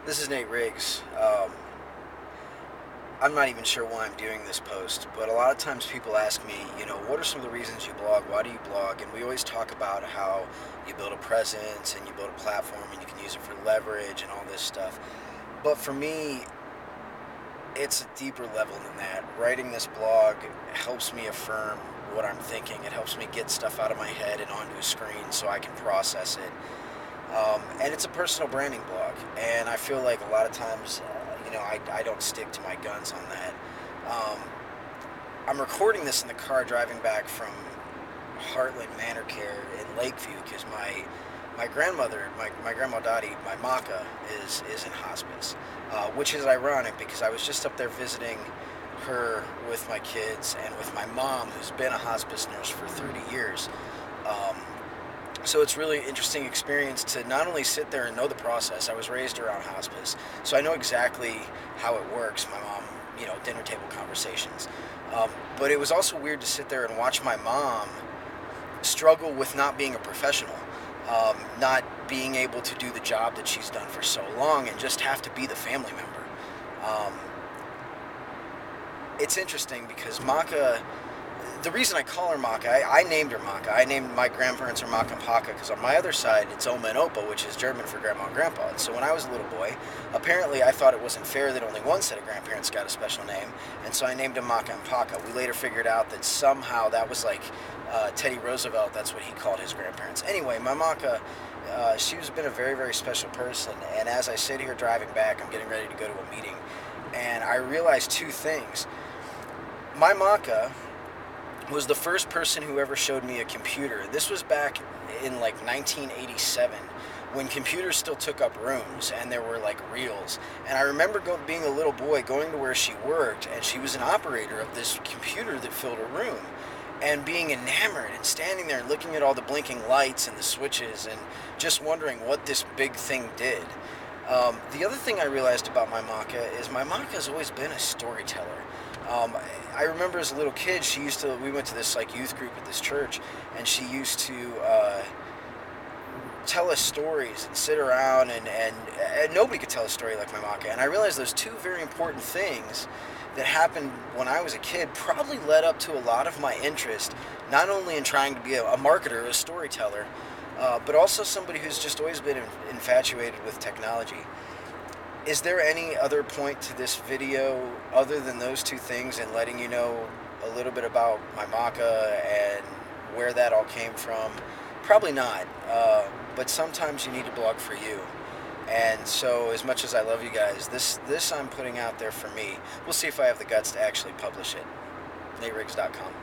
This is Nate Riggs. I'm not even sure why I'm doing this post, but a lot of times people ask me, what are some of the reasons you blog? Why do you blog? And we always talk about how you build a presence and you build a platform and you can use it for leverage and all this stuff. But for me, it's a deeper level than that. Writing this blog helps me affirm what I'm thinking. It helps me get stuff out of my head and onto a screen so I can process it. And it's a personal branding blog, and I feel like a lot of times, I don't stick to my guns on that. Um, I'm recording this in the car driving back from Heartland Manor Care in Lakeview because my grandmother, my grandma Dottie, my Maka, is in hospice, which is ironic because I was just up there visiting her with my kids and with my mom, who's been a hospice nurse for 30 years. So it's really interesting experience to not only sit there and know the process. I was raised around hospice, so I know exactly how it works. My mom, dinner table conversations. But it was also weird to sit there and watch my mom struggle with not being a professional, not being able to do the job that she's done for so long and just have to be the family member. It's interesting because Maka, the reason I call her Maka, I named her Maka. I named my grandparents are Maka and Paka because on my other side it's Oma and Opa, which is German for grandma and grandpa. And so when I was a little boy, apparently I thought it wasn't fair that only one set of grandparents got a special name, and so I named them Maka and Paka. We later figured out that somehow that was like Teddy Roosevelt, that's what he called his grandparents. Anyway, my Maka, she's been a very, very special person, and as I sit here driving back, I'm getting ready to go to a meeting, and I realized two things. My Maka was the first person who ever showed me a computer. This was back in like 1987 when computers still took up rooms and there were like reels. And I remember being a little boy going to where she worked, and she was an operator of this computer that filled a room, and being enamored and standing there and looking at all the blinking lights and the switches and just wondering what this big thing did. The other thing I realized about my Maka is my Maka has always been a storyteller. I remember as a little kid, we went to this like youth group at this church, and she used to tell us stories and sit around, and nobody could tell a story like my Maka. And I realized those two very important things that happened when I was a kid probably led up to a lot of my interest, not only in trying to be a marketer, a storyteller, but also somebody who's just always been infatuated with technology. Is there any other point to this video other than those two things and letting you know a little bit about my Maka and where that all came from? Probably not, but sometimes you need to blog for you. And so as much as I love you guys, this I'm putting out there for me. We'll see if I have the guts to actually publish it. NateRiggs.com.